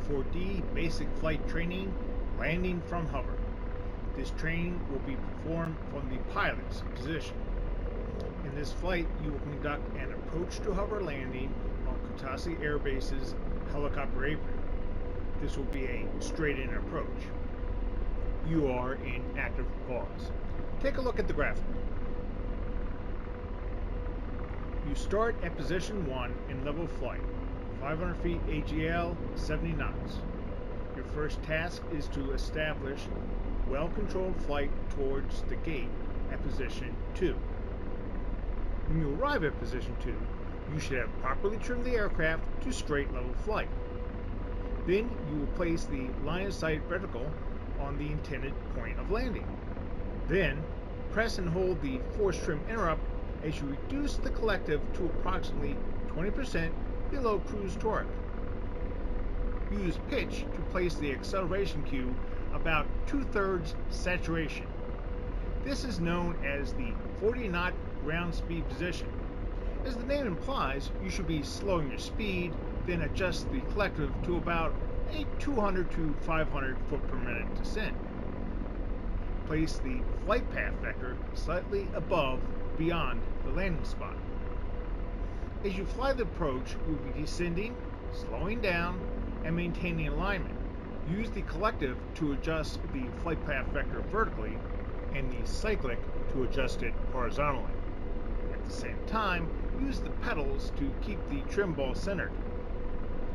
4D Basic Flight Training, Landing from Hover. This training will be performed from the pilot's position. In this flight, you will conduct an approach to hover landing on Kutaisi Air Base's helicopter apron. This will be a straight-in approach. You are in active pause. Take a look at the graphic. You start at position 1 in level flight, 500 feet AGL, 70 knots. Your first task is to establish well-controlled flight towards the gate at position 2. When you arrive at position 2, you should have properly trimmed the aircraft to straight level flight. Then you will place the line of sight reticle on the intended point of landing. Then press and hold the force trim interrupt as you reduce the collective to approximately 20% below cruise torque. Use pitch to place the acceleration cue about 2/3 saturation. This is known as the 40-knot ground speed position. As the name implies, you should be slowing your speed, then adjust the collective to about a 200 to 500 foot per minute descent. Place the flight path vector slightly above beyond the landing spot. As you fly the approach, you will be descending, slowing down, and maintaining alignment. Use the collective to adjust the flight path vector vertically and the cyclic to adjust it horizontally. At the same time, use the pedals to keep the trim ball centered.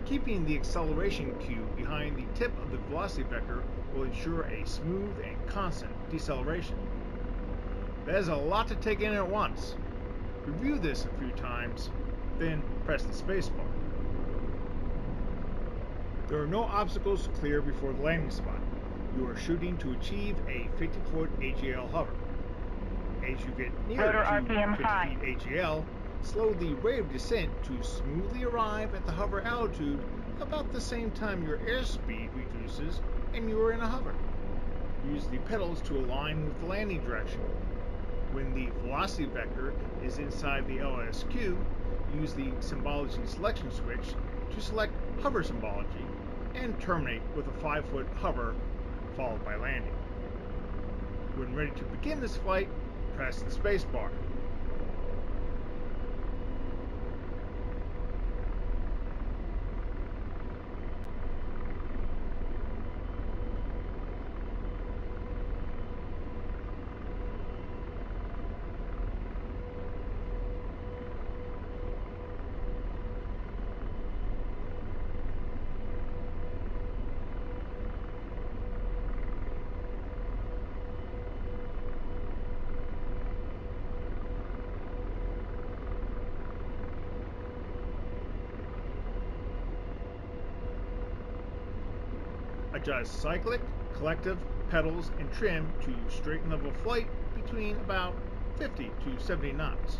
Keeping the acceleration cue behind the tip of the velocity vector will ensure a smooth and constant deceleration. That is a lot to take in at once. Review this a few times, then press the spacebar. There are no obstacles to clear before the landing spot. You are shooting to achieve a 50-foot AGL hover. As you get nearer to 50 feet AGL, slow the rate of descent to smoothly arrive at the hover altitude about the same time your airspeed reduces and you are in a hover. Use the pedals to align with the landing direction. When the velocity vector is inside the LSQ, use the symbology selection switch to select hover symbology and terminate with a 5-foot hover followed by landing. When ready to begin this flight, press the spacebar. Adjust cyclic, collective, pedals, and trim to straighten level flight between about 50 to 70 knots.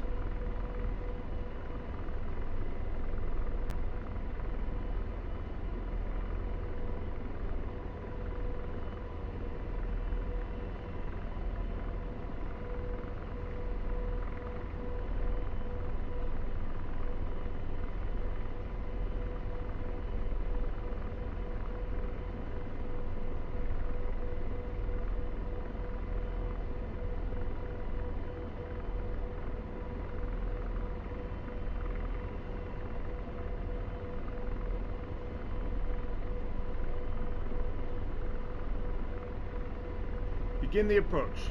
Begin the approach.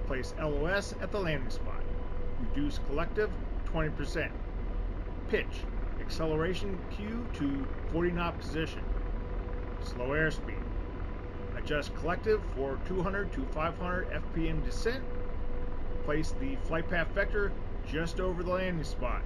Place LOS at the landing spot. Reduce collective 20%. Pitch. Acceleration cue to 40-knot position. Slow airspeed. Adjust collective for 200 to 500 FPM descent. Place the flight path vector just over the landing spot.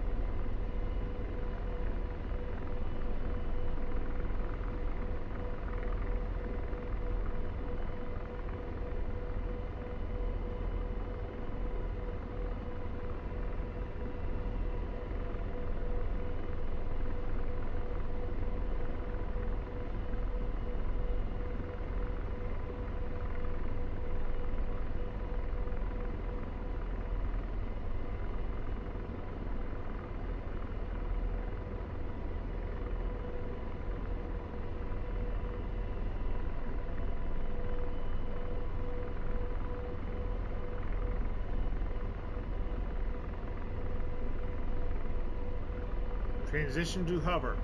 Transition to hover.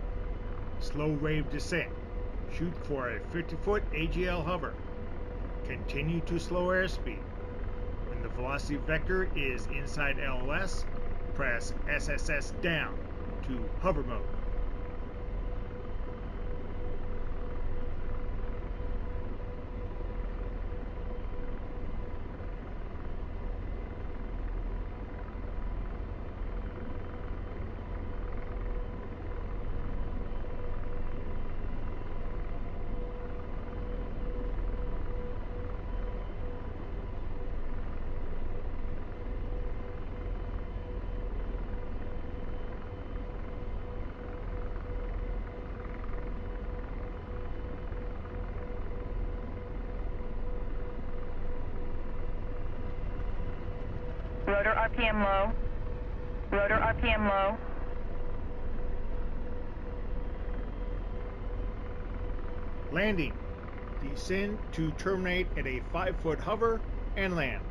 Slow rate of descent. Shoot for a 50-foot AGL hover. Continue to slow airspeed. When the velocity vector is inside LLS, press SSS down to hover mode. Rotor RPM low. Rotor RPM low. Landing. Descend to terminate at a 5-foot hover and land.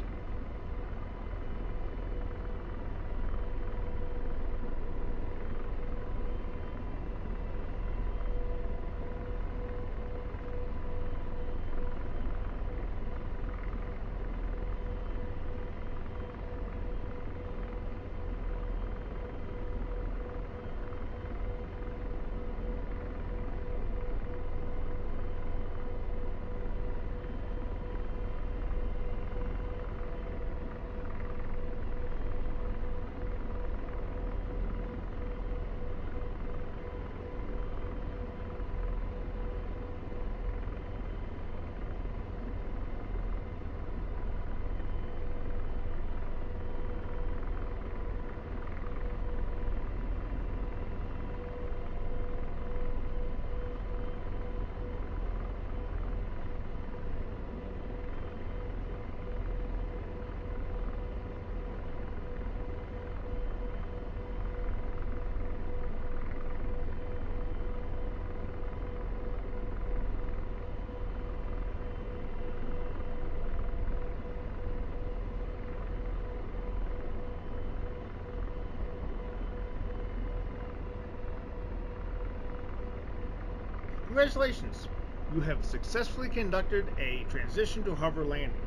Congratulations! You have successfully conducted a transition to hover landing.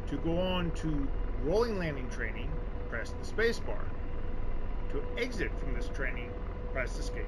To go on to rolling landing training, press the spacebar. To exit from this training, press escape.